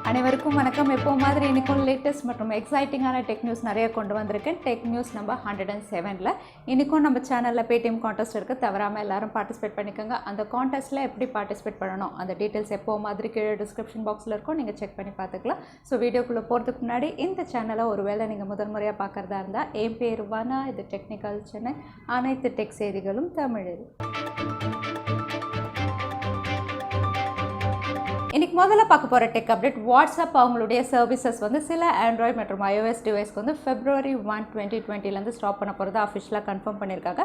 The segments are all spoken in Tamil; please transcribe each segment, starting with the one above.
அனைவருக்கும் வணக்கம். எப்போது மாதிரி இன்றைக்கும் லேட்டஸ்ட் மற்றும் எக்ஸைட்டிங்கான டெக் நியூஸ் நிறைய கொண்டு வந்திருக்கேன். டெக் நியூஸ் நம்பர் 107ல் இன்றைக்கும் நம்ம சேனலில் பேடிஎம் கான்டெஸ்ட் இருக்குது. தவறாமல் எல்லாரும் பார்ட்டிசிபேட் பண்ணிக்கோங்க. அந்த கான்டெஸ்ட்டில் எப்படி பார்ட்டிசிபேட் பண்ணணும் அந்த டீட்டெயில்ஸ் எப்போது மாதிரி கீழே டிஸ்கிரிப்ஷன் பாக்ஸில் இருக்கும், நீங்கள் செக் பண்ணி பார்த்துக்கலாம். ஸோ வீடியோக்குள்ளே போகிறதுக்கு முன்னாடி இந்த சேனலை ஒருவேளை நீங்கள் முதல் முறையாக பார்க்குறதா இருந்தால், என் பேர் வனா, இது டெக்னிக்கல் சென்னை, அனைத்து டெக் செய்திகளும் தமிழில். இன்றைக்கி முதல்ல பார்க்க போகிற டெக் அப்டேட், வாட்ஸ்அப் அவங்களுடைய சர்வீசஸ் வந்து சில ஆண்ட்ராய்டு மற்றும் iOS டிவைஸ்க்கு வந்து February 1, 2020 ஸ்டாப் பண்ண போகிறதா அஃபிஷியலாக கன்ஃபார்ம் பண்ணியிருக்காங்க.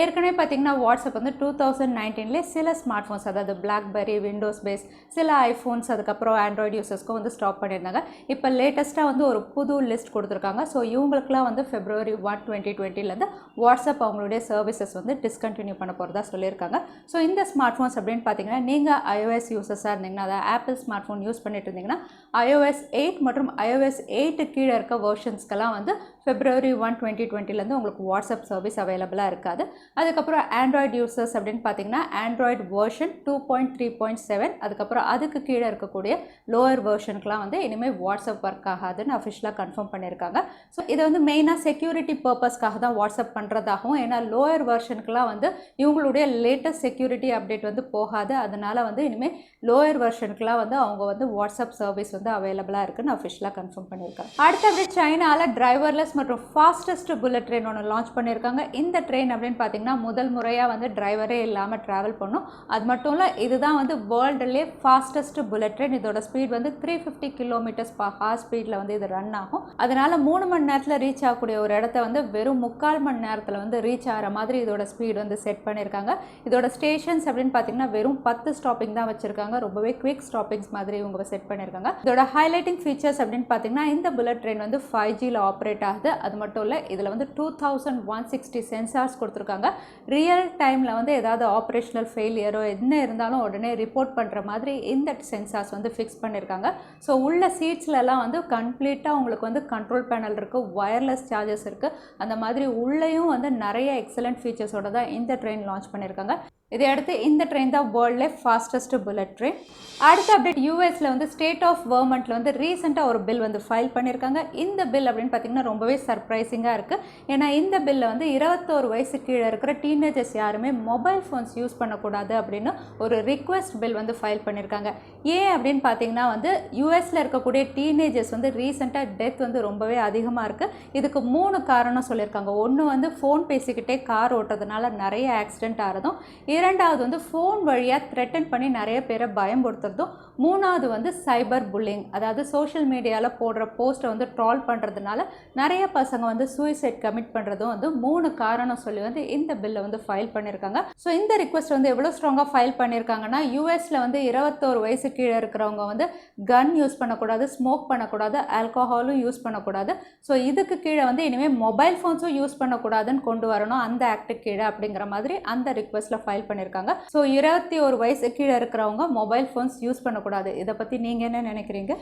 ஏற்கனவே பார்த்திங்கன்னா வாட்ஸ்அப் வந்து 2019 சில ஸ்மார்ட் ஃபோன்ஸ், அதாவது பிளாக்பெரி, விண்டோஸ் பேஸ், சில ஐஃபோன்ஸ், அதுக்கப்புறம் ஆண்ட்ராய்டு யூசர்ஸ்க்கும் வந்து ஸ்டாப் பண்ணியிருந்தாங்க. இப்போ லேட்டஸ்ட்டாக வந்து ஒரு புது லிஸ்ட் கொடுத்துருக்காங்க. ஸோ இவங்களுக்குலாம் வந்து February 1, 2020 வாட்ஸ்அப் அவங்களுடைய சர்வீசஸ் வந்து டிஸ்கண்டினியூ பண்ண போகிறதா சொல்லியிருக்காங்க. ஸோ இந்த ஸ்மார்ட் ஃபோன்ஸ் அப்படின்னு பார்த்தீங்கன்னா, நீங்கள் iOS யூசர்ஸாக இருந்தீங்கன்னா, அதை ஆப்பிள் ஸ்மார்ட் ஃபோன் யூஸ் பண்ணிட்டு இருந்தீங்கன்னா iOS 8 மற்றும் iOS 8 கீழே இருக்க வெர்ஷன்ஸ்க்கெல்லாம் வந்து February 1, 2020 உங்களுக்கு வாட்ஸ்அப் சர்வீஸ் அவைலபிளாக இருக்காது. அதுக்கப்புறம் ஆண்ட்ராய்டு யூசர்ஸ் அப்படின்னு பார்த்தீங்கன்னா, ஆண்ட்ராய்டு வெர்ஷன் 2.3.7 அதுக்கப்புறம் அதுக்கு கீழே இருக்கக்கூடிய லோவர் வெர்ஷனுக்குலாம் வந்து இனிமேல் வாட்ஸ்அப் ஒர்க் ஆகாதுன்னு அஃபிஷியலாக கன்ஃபார்ம் பண்ணியிருக்காங்க. ஸோ இதை வந்து மெயினாக செக்யூரிட்டி பர்பஸ்க்காக தான் வாட்ஸ்அப் பண்ணுறதாகவும், ஏன்னா லோவர் வெர்ஷனுக்குலாம் வந்து இவங்களுடைய லேட்டஸ்ட் செக்யூரிட்டி அப்டேட் வந்து போகாது. அதனால் வந்து இனிமேல் லோயர் வெர்ஷனுக்குலாம் வந்து அவங்க வந்து வாட்ஸ்அப் சர்வீஸ் வந்து அவைலபிளாக இருக்குன்னு அஃபிஷியலாக கன்ஃபார்ம் பண்ணியிருக்காங்க. அடுத்த அப்படி சைனாவில் டிரைவர்லெஸ் மற்றும் ஃபாஸ்டஸ்ட் புல்லட் ட்ரெயின் ஒன்று லான்ச் பண்ணியிருக்காங்க. இந்த ட்ரெயின் அப்படின்னு பார்த்தீங்கன்னா முதல் முறையாக வந்து டிரைவரே இல்லாமல் ட்ராவல் பண்ணும். அது மட்டும் இல்லை, இதுதான் வந்து வேர்ல்டுலேயே ஃபாஸ்டஸ்ட் புல்லட் ட்ரெயின். இதோட ஸ்பீட் வந்து 350 km/h ஸ்பீடில் வந்து இது ரன் ஆகும். அதனால் 3 மணி நேரத்தில் ரீச் ஆகக்கூடிய ஒரு இடத்த வந்து வெறும் 3/4 மணி நேரத்தில் வந்து ரீச் ஆகிற மாதிரி இதோட ஸ்பீட் வந்து செட் பண்ணியிருக்காங்க. இதோட ஸ்டேஷன்ஸ் அப்படின்னு பார்த்தீங்கன்னா வெறும் 10 ஸ்டாப்பிங் தான் வச்சுருக்காங்க. ரொம்பவே குவிக் ஸ்டாப்பிங்ஸ் மாதிரி இவங்க செட் பண்ணியிருக்காங்க. இதோட ஹைலைட்டிங் ஃபீச்சர்ஸ் அப்படின்னு பார்த்தீங்கன்னா, இந்த புல்லட் ட்ரெயின் வந்து 5Gயில் ஆப்ரேட் ஆகுது. அது மட்டும் இல்லை, இதில் வந்து 2160 சென்சார்ஸ் கொடுத்துருக்காங்க. ரியல் டைமில் வந்து ஏதாவது ஆப்ரேஷனல் ஃபெயிலியரோ என்ன இருந்தாலும் உடனே ரிப்போர்ட் பண்ணுற மாதிரி இந்த சென்சார்ஸ் வந்து ஃபிக்ஸ் பண்ணியிருக்காங்க. ஸோ உள்ள சீட்ஸ்லலாம் வந்து கம்ப்ளீட்டாக உங்களுக்கு வந்து கண்ட்ரோல் பேனல் இருக்குது, வயர்லெஸ் சார்ஜஸ் இருக்குது. அந்த மாதிரி உள்ளேயும் வந்து நிறைய எக்ஸலண்ட் ஃபீச்சர்ஸோட தான் இந்த ட்ரெயின் லான்ச் பண்ணியிருக்காங்க. இதையடுத்து இந்த ட்ரெயின் தான் வேர்ல்ட்லே ஃபாஸ்டஸ்ட் புல்லட் ட்ரெயின். அடுத்த அப்டேட், யூஎஸில் வந்து ஸ்டேட் ஆஃப் கவர்மெண்ட்டில் வந்து ரீசெண்டாக ஒரு பில் வந்து ஃபைல் பண்ணியிருக்காங்க. இந்த பில் அப்படின்னு பார்த்தீங்கன்னா ரொம்பவே சர்ப்ரைசிங்காக இருக்குது. ஏன்னா இந்த பில்லை வந்து 21 வயசு கீழே இருக்கிற டீனேஜர்ஸ் யாருமே மொபைல் ஃபோன்ஸ் யூஸ் பண்ணக்கூடாது அப்படின்னு ஒரு ரிக்வெஸ்ட் பில் வந்து ஃபைல் பண்ணியிருக்காங்க. ஏன் அப்படின்னு பார்த்தீங்கன்னா வந்து யூஎஸில் இருக்கக்கூடிய டீனேஜர்ஸ் வந்து ரீசெண்டாக டெத் வந்து ரொம்பவே அதிகமாக இருக்குது. இதுக்கு 3 காரணம் சொல்லியிருக்காங்க. ஒன்று வந்து ஃபோன் பேசிக்கிட்டே கார் ஓட்டுறதுனால நிறைய ஆக்சிடென்ட் ஆகிறதும், இரண்டாவது வந்து ஃபோன் வழியாக த்ரெட்டன் பண்ணி நிறைய பேரை பயன்படுத்துறதும், மூணாவது வந்து சைபர் புல்லிங், அதாவது சோஷியல் மீடியாவில் போடுற போஸ்ட்டை வந்து ட்ரால் பண்ணுறதுனால நிறைய பசங்க வந்து சூசைட் கமிட் பண்ணுறதும் வந்து 3 காரணம் சொல்லி வந்து இந்த பில்லை வந்து ஃபைல் பண்ணியிருக்காங்க. ஸோ இந்த ரிக்வெஸ்ட் வந்து எவ்வளோ ஸ்ட்ராங்காக ஃபைல் பண்ணியிருக்காங்கன்னா, யூஎஸில் வந்து 21 வயசு கீழே இருக்கிறவங்க வந்து கன் யூஸ் பண்ணக்கூடாது, ஸ்மோக் பண்ணக்கூடாது, ஆல்கோஹாலும் யூஸ் பண்ணக்கூடாது. ஸோ இதுக்கு கீழே வந்து இனிமேல் மொபைல் ஃபோன்ஸும் யூஸ் பண்ணக்கூடாதுன்னு கொண்டு வரணும் அந்த ஆக்டுக்கு கீழே அப்படிங்கிற மாதிரி அந்த ரிக்வெஸ்ட்டில் ஃபைல் பண்ணியிருக்காங்க. ஸோ 21 வயசு கீழே இருக்கிறவங்க மொபைல் ஃபோன்ஸ் யூஸ் பண்ணக்கூடாது. இதை பற்றி நீங்கள் என்ன நினைக்கிறீங்க?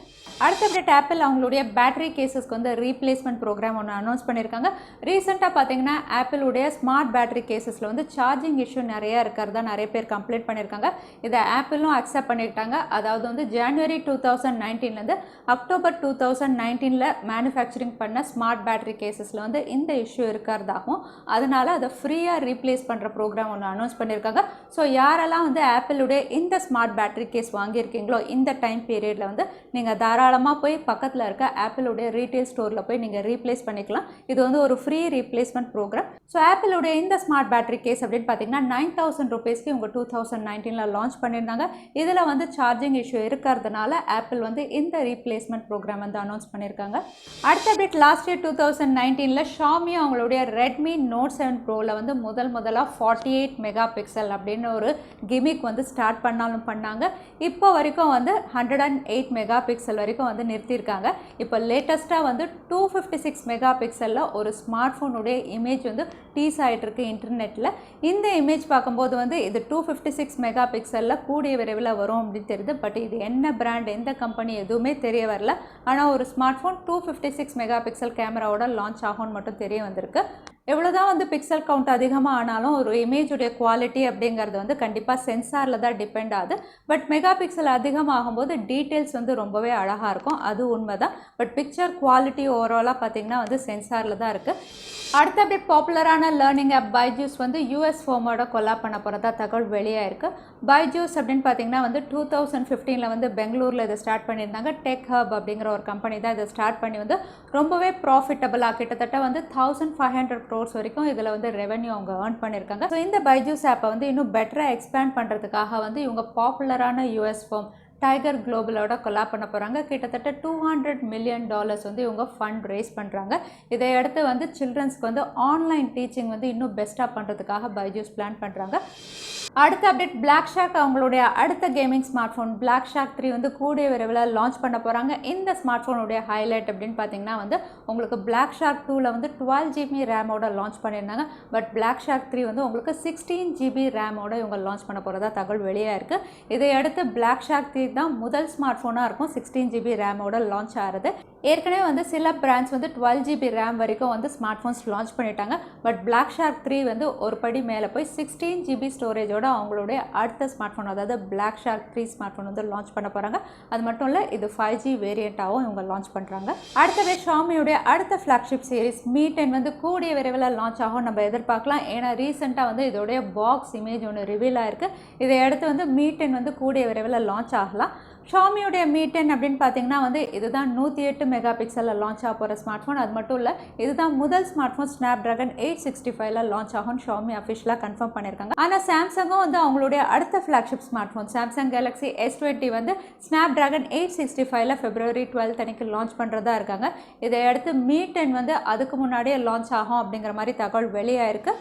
அடுத்த அப்டேட், ஆப்பிள் அவங்களுடைய பேட்டரி கேசஸ்க்கு வந்து ரீப்ளேஸ்மெண்ட் ப்ரோக்ராம் ஒன்று அனௌன்ஸ் பண்ணியிருக்காங்க. ரீசெண்டாக பார்த்தீங்கன்னா ஆப்பிளுடைய ஸ்மார்ட் பேட்டரி கேசஸில் வந்து சார்ஜிங் இஷ்யூ நிறையா இருக்கிறதா நிறைய பேர் கம்ப்ளைண்ட் பண்ணியிருக்காங்க. இதை ஆப்பிளும் அக்செப்ட் பண்ணிட்டாங்க. அதாவது வந்து ஜனவரி 2019 அக்டோபர் 2019 மேனுஃபேக்சரிங் பண்ண ஸ்மார்ட் பேட்டரி கேசஸில் வந்து இந்த இஷ்யூ இருக்கிறதாகவும், அதனால் அதை ஃப்ரீயாக ரீப்ளேஸ் பண்ணுற ப்ரோக்ராம் ஒன்று அனௌன்ஸ் பண்ணியிருக்காங்க. ஸோ யாரெல்லாம் வந்து ஆப்பிளுடைய இந்த ஸ்மார்ட் பேட்டரி கேஸ் வாங்கியிருக்கீங்களோ இந்த டைம் பீரியடில் வந்து நீங்கள் தாராளமாக போய் பக்கத்தில் இருக்க ஆப்பிளுடைய ரீட்டைல் ஸ்டோரில் போய் நீங்கள் ரீப்ளேஸ் பண்ணிக்கலாம். இது வந்து ஒரு ஃப்ரீ ரீப்ளேஸ்மெண்ட் ப்ரோக்ராம். ஸோ ஆப்பிளுடைய இந்த ஸ்மார்ட் பேட்டரி கேஸ் அப்படின்னு பார்த்தீங்கன்னா 9000 ரூபீஸ்க்கு இவங்க 2019 லான்ச் பண்ணியிருந்தாங்க. இதில் வந்து சார்ஜிங் இஷ்யூ இருக்கிறதுனால ஆப்பிள் வந்து இந்த ரீப்ளேஸ்மெண்ட் ப்ரோக்ராம் வந்து அனௌன்ஸ் பண்ணியிருக்காங்க. அடுத்த அப்டேட், லாஸ்ட் இயர் 2019 Xiaomi அவங்களுடைய Redmi Note 7 Proவில் வந்து முதலாக 48 மெகா பிக்சல் அப்படின்னு ஒரு கிமிக் வந்து ஸ்டார்ட் பண்ணாங்க. இப்போ வரைக்கும் வந்து 108 மெகா பிக்சல் வரைக்கும் வந்து நிறுத்தியிருக்காங்க. இப்போ லேட்டஸ்ட்டாக வந்து 256 மெகா பிக்சலில் ஒரு ஸ்மார்ட் ஃபோனுடைய இமேஜ் வந்து டீஸ் ஆகிட்டு இருக்கு இன்டர்நெட்டில். இந்த இமேஜ் பார்க்கும்போது வந்து இது 256 மெகா பிக்சலில் கூடிய விரைவில் வரும் அப்படின்னு தெரியுது. பட் இது என்ன பிராண்ட், எந்த கம்பெனி எதுவுமே தெரிய வரல. ஆனால் ஒரு ஸ்மார்ட் ஃபோன் 256 மெகா பிக்சல் கேமராவோட லான்ச் ஆகும்னு மட்டும் தெரிய வந்திருக்கு. எவ்வளோதான் வந்து பிக்சல் கவுண்ட் அதிகமாக ஆனாலும் ஒரு இமேஜுடைய குவாலிட்டி அப்படிங்கிறது வந்து கண்டிப்பாக சென்சாரில் தான் டிபெண்ட் ஆகுது. பட் மெகா பிக்சல் அதிகமாகும்போது டீட்டெயில்ஸ் வந்து ரொம்பவே அழகாக இருக்கும், அது உண்மை தான். பட் பிக்சர் குவாலிட்டி ஓவராலாக பார்த்திங்கன்னா வந்து சென்சாரில் தான் இருக்குது. அடுத்த அப்டேட் பாப்புலரான லேர்னிங் ஆப் பைஜூஸ் வந்து யூஎஸ் ஃபோமோட கொலாப் பண்ண போகிறதா தகவல் வெளியாயிருக்கு. பைஜூஸ் அப்படின்னு பார்த்தீங்கன்னா வந்து 2015 வந்து பெங்களூரில் இதை ஸ்டார்ட் பண்ணியிருந்தாங்க. டெக் ஹப் அப்படிங்கிற ஒரு கம்பெனி தான் இதை ஸ்டார்ட் பண்ணி வந்து ரொம்பவே ப்ராஃபிட்டபிளாக கிட்டத்தட்ட வந்து 1500 crores வரைக்கும் இதில் வந்து ரெவன்யூ அவங்க ஏர்ன் பண்ணியிருக்காங்க. ஸோ இந்த பைஜூஸ் ஆப்பை வந்து இன்னும் பெட்டராக எக்ஸ்பேண்ட் பண்ணுறதுக்காக வந்து இவங்க பாப்புலரான யூஎஸ் ஃபோம் டைகர் குளோபலோட கொலாப் பண்ண போகிறாங்க. கிட்டத்தட்ட $200 million வந்து இவங்க ஃபண்ட் ரேஸ் பண்ணுறாங்க. இதையடுத்து வந்து சில்ட்ரன்ஸ்க்கு வந்து ஆன்லைன் டீச்சிங் வந்து இன்னும் பெஸ்ட்டாக பண்ணுறதுக்காக பைஜூஸ் பிளான் பண்ணுறாங்க. அடுத்த அப்டேட் பிளாக் ஷார்க் அவங்களுடைய அடுத்த gaming smart phone black shark 3 வந்து கூடிய விரைவில் லான்ச் பண்ண போகிறாங்க. இந்த ஸ்மார்ட் ஃபோனுடைய ஹைலைட் அப்படின்னு பார்த்தீங்கன்னா வந்து உங்களுக்கு பிளாக் ஷார்க் 2ல் வந்து 12 GB ரேமோட லான்ச் பண்ணியிருந்தாங்க. பட் பிளாக் ஷார்க் 3 வந்து உங்களுக்கு 16 GB ரேமோட இவங்க லான்ச் பண்ண போகிறதா தகவல் வெளியாக இருக்குது. இதையடுத்து பிளாக் ஷார்க் 3 தான் முதல் ஸ்மார்ட் ஃபோனாக இருக்கும் 16 GB ரேமோட லான்ச் ஆகிறது. ஏற்கனவே வந்து சில பிராண்ட்ஸ் வந்து 12 GB ரேம் வரைக்கும் வந்து ஸ்மார்ட் ஃபோன்ஸ் லான்ச் பண்ணிட்டாங்க. பட் பிளாக் ஷார்க் 3 வந்து ஒரு படி மேலே போய் 16 GB ஸ்டோரேஜோட அவங்களுடைய அடுத்த ஸ்மார்ட் ஃபோன் அதாவது பிளாக் ஷார்க் 3 ஸ்மார்ட் ஃபோன் வந்து லான்ச் பண்ண போகிறாங்க. அது மட்டும் இல்லை, இது 5G வேரியண்ட்டாகவும் இவங்க லான்ச் பண்ணுறாங்க. அடுத்தவே ஷாமியுடைய அடுத்த ஃப்ளாக்ஷிப் சீரிஸ் Mi 10 வந்து கூடிய விரைவில் லான்ச் ஆகும் நம்ம எதிர்பார்க்கலாம். ஏன்னா ரீசெண்டாக வந்து இதோடைய பாக்ஸ் இமேஜ் ஒன்று ரிவீல் ஆயிருக்கு. இதையடுத்து வந்து Mi 10 வந்து கூடிய விரைவில் லான்ச் ஆகலாம். ஷாமியுடைய Mi 10 அப்படின்னு பார்த்தீங்கன்னா வந்து இதுதான் 108 மெகா பிக்சலில் லான்ச் ஆக போகிற ஸ்மார்ட் ஃபோன். அது மட்டும் இல்லை, இதுதான் முதல் ஸ்மார்ட் ஃபோன் ஸ்னாப்ட்ராகன் 865 லான்ச் ஆகும் ஷாமி அஃபிஷியலாக கன்ஃபார்ம் பண்ணியிருக்காங்க. ஆனால் சாம்சங்கும் வந்து அவங்களுடைய அடுத்த flagship smart phone Samsung Galaxy S20 வந்து ஸ்னாப்ட்ராகன் 865 February 12 அன்னைக்கு லான்ச் பண்ணுறதா இருக்காங்க. இதையடுத்து Mi 10 வந்து அதுக்கு முன்னாடியே லான்ச் ஆகும் அப்படிங்கிற மாதிரி தகவல் வெளியாயிருக்கு.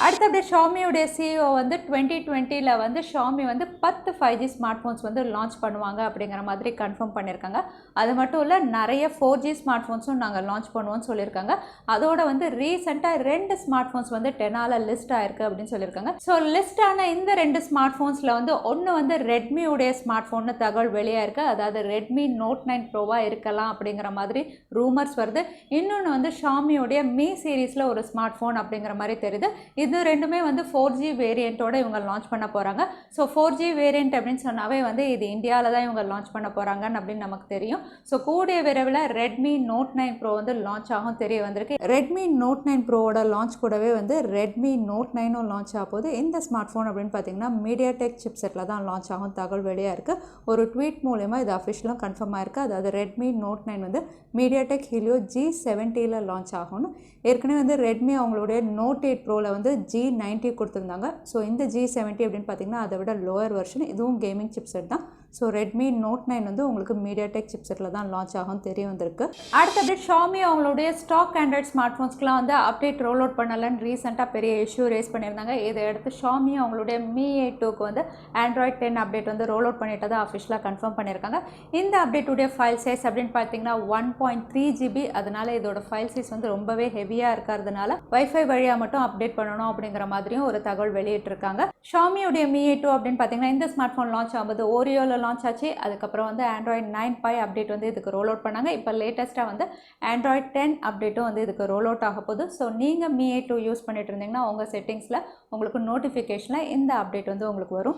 அடுத்த அப்படியே ஷாமியுடைய CEO வந்து 2020 வந்து ஷாமி வந்து 10 5G ஸ்மார்ட் ஃபோன்ஸ் வந்து லான்ச் பண்ணுவாங்க அப்படிங்கிற மாதிரி கன்ஃபார்ம் பண்ணியிருக்காங்க. அது மட்டும் இல்லை, நிறைய 4G ஸ்மார்ட் ஃபோன்ஸும் நாங்கள் லான்ச் பண்ணுவோம்னு சொல்லியிருக்காங்க. அதோட வந்து ரீசெண்டாக 2 ஸ்மார்ட் ஃபோன்ஸ் வந்து டென்னால லிஸ்ட் ஆயிருக்கு அப்படின்னு சொல்லியிருக்காங்க. ஸோ லிஸ்ட் ஆன இந்த 2 ஸ்மார்ட் ஃபோன்ஸில் வந்து ஒன்று வந்து ரெட்மியுடைய ஸ்மார்ட் ஃபோன்னு தகவல் வெளியாயிருக்கு. அதாவது Redmi Note 9 ப்ரோவாக இருக்கலாம் அப்படிங்கிற மாதிரி ரூமர்ஸ் வருது. இன்னொன்று வந்து ஷாமியுடைய Mi சீரீஸில் ஒரு ஸ்மார்ட் ஃபோன் அப்படிங்கிற மாதிரி தெரியுது. இது ரெண்டுமே வந்து 4G வேரியண்ட்டோட இவங்க லான்ச் பண்ண போகிறாங்க. ஸோ 4G வேரியண்ட் அப்படின்னு சொன்னாவே வந்து இது இந்தியாவில் தான் இவங்க லான்ச் பண்ண போகிறாங்கன்னு அப்படின்னு நமக்கு தெரியும். ஸோ கூடிய விரைவில் Redmi Note 9 Pro வந்து லான்ச் ஆகும் தெரிய வந்திருக்கு. Redmi Note 9 Proவோட லான்ச் கூடவே வந்து Redmi Note 9 லான்ச் ஆக போகுது. இந்த ஸ்மார்ட் ஃபோன் அப்படின்னு பார்த்தீங்கன்னா Mediatek சிப்செட்டில் தான் லான்ச் ஆகும் தகவல் வெளியாக இருக்குது. ஒரு ட்வீட் மூலமா இது அஃபிஷியலாக கன்ஃபார்ம் ஆயிருக்கு. அதாவது Redmi Note 9 வந்து Mediatek Helio G70 லான்ச் ஆகும்னு. ஏற்கனவே வந்து Redmi அவங்களுடைய Note 8 Proவில் வந்து G90 கொடுத்துருந்தாங்க. ஸோ இந்த G70 அப்படின்னு பார்த்தீங்கன்னா அதை விட லோயர் வெர்ஷன், இதுவும் கேமிங் சிப்செட் தான். ஸோ Redmi Note 9 வந்து உங்களுக்கு Mediatek சிப்செட்டில் தான் லான்ச் ஆகும் தெரிய வந்திருக்கு. அடுத்த அப்டேட் ஷாமி அவங்களுடைய ஸ்டாக் ஆண்ட்ராய்ட் ஸ்மார்ட் ஃபோன்ஸ்க்குலாம் வந்து அப்டேட் ரோல் அவுட் பண்ணலன்னு ரீசெண்டாக பெரிய இஷ்யூ ரேஸ் பண்ணியிருந்தாங்க. இதை அடுத்து ஷாமி அவங்களுடைய Mi A2க்கு வந்து Android 10 அப்டேட் வந்து ரோல் அவுட் பண்ணிட்டதை அஃபிஷியலாக கன்ஃபார்ம் பண்ணியிருக்காங்க. இந்த அப்டேட்டுடைய ஃபைல் சைஸ் அப்படின்னு பார்த்தீங்கன்னா 1.3 GB. அதனால இதோட ஃபைல் சைஸ் வந்து ரொம்பவே ஹெவியாக இருக்கிறதுனால வைஃபை வழியாக மட்டும் அப்டேட் பண்ணணும் அப்படிங்கிற மாதிரியும் ஒரு தகவல் வெளியிட்டிருக்காங்க. ஷாமியுடைய Mi A2 அப்படின்னு பார்த்தீங்கன்னா இந்த ஸ்மார்ட் ஃபோன் லான்ச் ஆகும்போது ஓரியோவில் லான்ச் ஆச்சு. அதுக்கப்புறம் வந்து Android 9 Pie அப்டேட் வந்து இதுக்கு ரோல் அவுட் பண்ணாங்க. இப்போ லேட்டஸ்ட்டாக வந்து Android 10 அப்டேட்டும் வந்து இதுக்கு ரோல் அவுட் ஆக போகுது. ஸோ நீங்கள் Mi A2 யூஸ் பண்ணிட்டு இருந்தீங்கன்னா உங்கள் செட்டிங்ஸில் உங்களுக்கு நோட்டிஃபிகேஷனில் இந்த அப்டேட் வந்து உங்களுக்கு வரும்.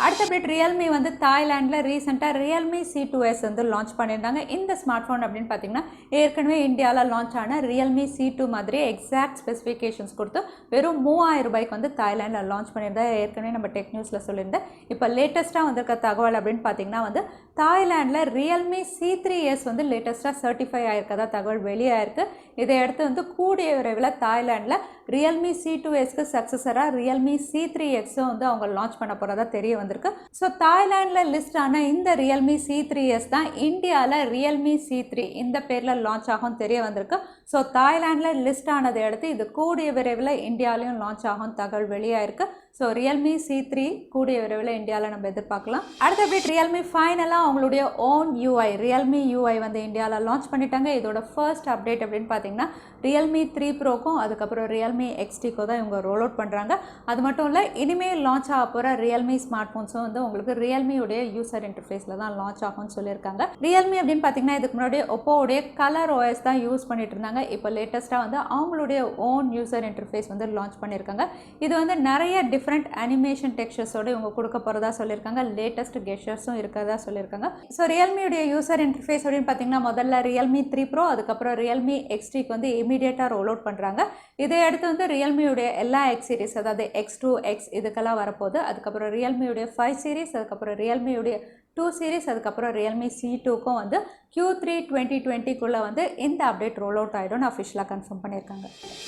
அடுத்த அப்டேட் Realme வந்து தாய்லாண்டில் ரீசெண்டாக Realme C3s வந்து லான்ச் பண்ணியிருந்தாங்க. இந்த ஸ்மார்ட் ஃபோன் அப்படின்னு பார்த்தீங்கன்னா ஏற்கனவே இந்தியாவில் லான்ச் ஆன Realme C2 மாதிரி எக்ஸாக்ட் ஸ்பெசிஃபிகேஷன்ஸ் கொடுத்து வெறும் 3000 ரூபாய்க்கு வந்து தாய்லாண்டில் லான்ச் பண்ணியிருந்தா ஏற்கனவே நம்ம டெக் நியூஸில் சொல்லியிருந்தேன். இப்போ லேட்டஸ்ட்டாக வந்திருக்க தகவல் அப்படின்னு பார்த்தீங்கன்னா வந்து தாய்லாண்டில் Realme C3s வந்து லேட்டஸ்ட்டாக சர்டிஃபை ஆயிருக்கதா தகவல் வெளியாயிருக்கு. இதையடுத்து வந்து கூடிய விரைவில் தாய்லாண்டில் Realme C2sக்கு சக்ஸஸராக Realme C3xம் வந்து அவங்க லான்ச் பண்ண போகிறதா தெரிய வந்திருக்கு. ஸோ தாய்லாண்டில் லிஸ்ட் ஆன இந்த Realme C3s தான் இந்தியாவில் Realme C3 இந்த பேரில் லான்ச் ஆகும் தெரிய வந்திருக்கு. ஸோ தாய்லாண்டில் லிஸ்ட் ஆனதை அடுத்து இது கூடிய விரைவில் இந்தியாவிலையும் லான்ச் ஆகும் தகவல் வெளியாயிருக்கு. ஸோ Realme C3 கூடிய விரைவில் இந்தியாவில் நம்ம எதிர்பார்க்கலாம். அடுத்த அப்டேட் Realme ஃபைனலாக அவங்களுடைய ஓன் UI Realme UI வந்து இந்தியாவில் லான்ச் பண்ணிட்டாங்க. இதோட ஃபர்ஸ்ட் அப்டேட் அப்படின்னு பார்த்தீங்கன்னா Realme 3 ப்ரோக்கும் அதுக்கப்புறம் Realme XTக்கும் தான் இவங்க ரோல் அவுட் பண்ணுறாங்க. அது மட்டும் இல்லை, இனிமேல் லான்ச் ஆக போகிற Realme ஸ்மார்ட் ஃபோன்ஸும் வந்து உங்களுக்கு Realmeயோடைய யூசர் இன்டர்ஃபேஸில் தான் லான்ச் ஆகும்னு சொல்லியிருக்காங்க. Realme அப்படின்னு பார்த்தீங்கன்னா இதுக்கு முன்னாடி ஒப்போடைய கலர் OS தான் யூஸ் பண்ணிட்டு இருந்தாங்க. இப்போ லேட்டஸ்ட்டாக வந்து அவங்களுடைய ஓன் யூசர் இன்டர்ஃபேஸ் வந்து லான்ச் பண்ணியிருக்காங்க. இது வந்து நிறைய டிஃப்ரெண்ட் அனிமேஷன் டெக்ஸ்சர்ஸோடு இவங்க கொடுக்க போகிறதா சொல்லியிருக்காங்க. லேட்டஸ்ட் கெஸ்டர்ஸும் இருக்கிறதா சொல்லியிருக்காங்க. ஸோ Realmeயோடைய யூசர் இன்டர்ஃபேஸ் அப்படின்னு பார்த்தீங்கன்னா முதல்ல Realme 3 Pro அதுக்கப்புறம் Realme XTக்கு வந்து இமீடியட்டாக ரோல் அவுட் பண்ணுறாங்க. இதை அடுத்து வந்து Realmeயோடைய எல்லா X சீரிஸ், அதாவது X2 X இதுக்கெல்லாம் வரப்போகுது. அதுக்கப்புறம் Realmeயோடைய 5 சீரிஸ், அதுக்கப்புறம் Realmeயோடைய 2 சீரிஸ், அதுக்கப்புறம் Realme C2க்கும் வந்து Q3 2020க்குள்ளே வந்து இந்த அப்டேட் ரோல் அவுட் ஆகிடும்னு அஃபிஷியலாக கன்ஃபார்ம் பண்ணியிருக்காங்க.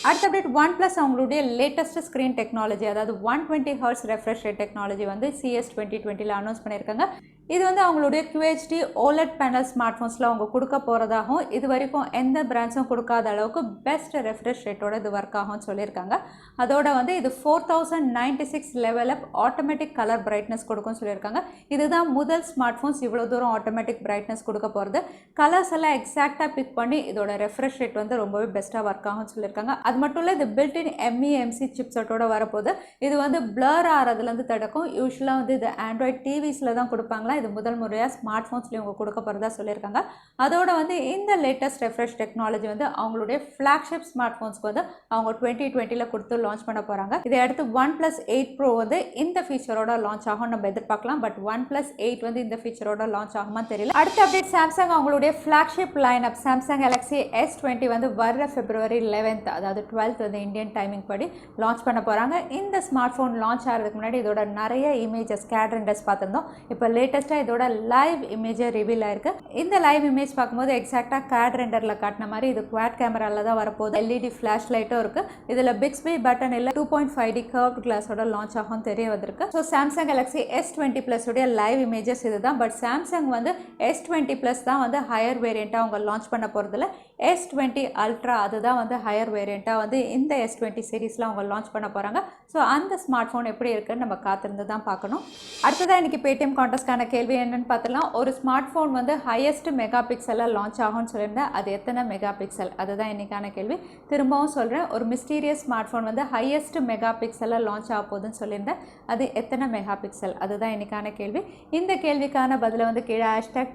அடுத்த அப்டேட் OnePlus அவங்களுடைய லேட்டஸ்ட் ஸ்க்ரீன் டெக்னாலஜி, அதாவது 120 Hz ரெஃப்ரெஷ் ரேட் டெக்னாலஜி வந்து CS 2020ல் அனௌன்ஸ் பண்ணியிருக்காங்க. இது வந்து அவங்களுடைய QHD OLED பேனல் ஸ்மார்ட் ஃபோன்ஸில் அவங்க கொடுக்க போகிறதாகவும், இது வரைக்கும் எந்த பிராண்ட்ஸும் கொடுக்காத அளவுக்கு பெஸ்ட் ரெஃப்ரெஷ் ரேட்டோட இது ஒர்க் ஆகும்னு சொல்லியிருக்காங்க. அதோட வந்து இது 4096 level up automatic colour brightness கொடுக்கும்னு சொல்லியிருக்காங்க. இதுதான் முதல் ஸ்மார்ட் ஃபோன்ஸ் இவ்வளோ தூரம் ஆட்டோமேட்டிக் பிரைட்னஸ் கொடுக்க போகிறது. கலர்ஸ் எல்லாம் எக்ஸாக்டாக பிக் பண்ணி இதோட ரெஃப்ரெஷ் ரேட் வந்து ரொம்பவே பெஸ்ட்டாக ஒர்க் ஆகும்னு சொல்லியிருக்காங்க. அது மட்டும் இல்லை, இது பில்ட்-இன் MEMC சிப்செட்டோட வரப்போகுது. இது வந்து பிளர் ஆகிறதுலேருந்து தடுக்கும். யூஸ்வலாக வந்து இது ஆண்ட்ராய்ட் டிவிஸில் தான் கொடுப்பாங்களா, இது முதல் முறையாக ஸ்மார்ட் ஃபோன்ஸ்லேயும் அவங்க கொடுக்க போகிறதா சொல்லியிருக்காங்க. அதோட வந்து இந்த லேட்டஸ்ட் ரெஃப்ரெஷ் டெக்னாலஜி வந்து அவங்களுடைய ஃப்ளாக்ஷிப் ஸ்மார்ட் ஃபோன்ஸ்க்கு வந்து அவங்க 2020ல் கொடுத்து லான்ச் பண்ண போகிறாங்க. இதை அடுத்து OnePlus 8 Pro வந்து இந்த ஃபீச்சரோட லான்ச் ஆகும் நம்ம எதிர்பார்க்கலாம். பட் OnePlus 8 வந்து இந்த ஃபீச்சரோட லான்ச் ஆகுமா தெரியல. அடுத்த அப்டேட் சாம்சங் அவங்களுடைய flagship lineup Samsung Galaxy S20 வந்து வர்ற February 11th அதாவது 12th வந்து இந்தியன் டைமிங் படி லான்ச் பண்ண போகிறாங்க. இந்த ஸ்மார்ட் ஃபோன் லான்ச் ஆகிறதுக்கு முன்னாடி இதோட நிறைய இமேஜஸ் CAD ரெண்டர்ஸ் பார்த்துருந்தோம். இப்போ லேட்டஸ்ட்டாக இதோட லைவ் இமேஜை ரிவீல் ஆயிருக்கு. இந்த லைவ் இமேஜ் பார்க்கும்போது எக்ஸாக்டாக CAD ரெண்டரில் காட்டின மாதிரி இது குவாட் கேமராவில் தான் வரப்போகுது. LED ஃப்ளாஷ் லைட்டும் இருக்குது. இதில் பிக்ஸ்பி பட்டன் இல்லை 2.5D கர்வ்ட் கிளாஸோட லான்ச் ஆகும் தெரிய வந்திருக்கு. So Samsung Galaxy S20 Plus உடைய லைவ் இமேஜஸ் இதுதான். பட் சாம்சங் வந்து S20 Plus தான் வந்து ஹையர் வேரியண்ட்டாக அவங்க லான்ச் பண்ண போகிறதுல. S20 Ultra அதுதான் வந்து ஹையர் வேரியண்ட்டாக வந்து இந்த S20 சீரீஸில் அவங்க லான்ச் பண்ண போகிறாங்க. ஸோ அந்த ஸ்மார்ட் ஃபோன் எப்படி இருக்குன்னு நம்ம காத்திருந்து தான் பார்க்கணும். அடுத்ததான் இன்றைக்கி Paytm கான்டெஸ்ட்கான கேள்வி என்னன்னு பார்த்துலாம். ஒரு ஸ்மார்ட் ஃபோன் வந்து ஹையஸ்ட் மெகா பிக்சலில் லான்ச் ஆகும்னு சொல்லியிருந்தேன். அது எத்தனை மெகா பிக்சல், அதுதான் இன்றைக்கான கேள்வி. திரும்பவும் சொல்கிறேன், ஒரு மிஸ்டீரியஸ் ஸ்மார்ட் ஃபோன் வந்து ஹையஸ்ட் மெகா பிக்சலில் லான்ச் ஆக போகுதுன்னு சொல்லியிருந்தேன். அது எத்தனை மெகா பிக்சல், அதுதான் இன்றைக்கான கேள்வி. இந்த கேள்விக்கான பதிலை வந்து கீழே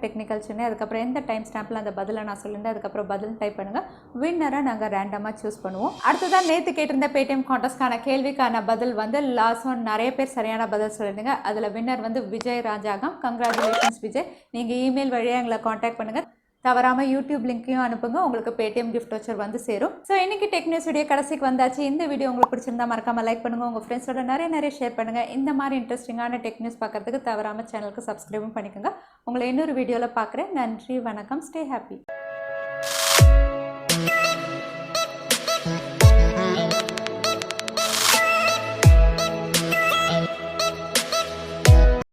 #டெக்னிக்கல் சென்னை அதுக்கப்புறம் எந்த டைம் ஸ்டாம்பில் அந்த பதிலை நான் சொல்லியிருந்தேன் அதுக்கப்புறம் பதில் டைப் பண்ணுங்கள். வின்னரை நாங்கள் ரேண்டமாக சூஸ் பண்ணுவோம். அடுத்ததான் நேற்று கேட்டிருந்த Paytm கான்டெஸ்ட்கான கேள்விக்கான பதில் வந்து லாஸ்ட் ஒன் நிறைய பேர் சரியான பதில் சொல்லியிருந்தீங்க. அதில் வின்னர் வந்து விஜய் ராஜாகம். கங்க்ராச்சுலேஷன்ஸ் விஜய். நீங்கள் இமெயில் வழியாக எங்களை காண்டாக்ட் பண்ணுங்கள். தவறாமல் யூடியூப் லிங்க்கையும் அனுப்புங்க, உங்களுக்கு Paytm கிஃப்ட் வச்சர் வந்து சேரும். ஸோ இன்றைக்கி டெக் நியூஸ் வீடியோ கடைசிக்கு வந்தாச்சு. இந்த வீடியோ உங்களுக்கு பிடிச்சிருந்தா மறக்காமல் லைக் பண்ணுங்கள், உங்கள் ஃப்ரெண்ட்ஸோட நிறைய ஷேர் பண்ணுங்கள். இந்த மாதிரி இன்ட்ரெஸ்டிங்கான டெக் நியூஸ் பார்க்குறதுக்கு தவறாமல் சேனலுக்கு சப்ஸ்கிரைபும் பண்ணிக்கோங்க. உங்களை இன்னொரு வீடியோவில் பார்க்குறேன். நன்றி, வணக்கம், ஸ்டே ஹாப்பி.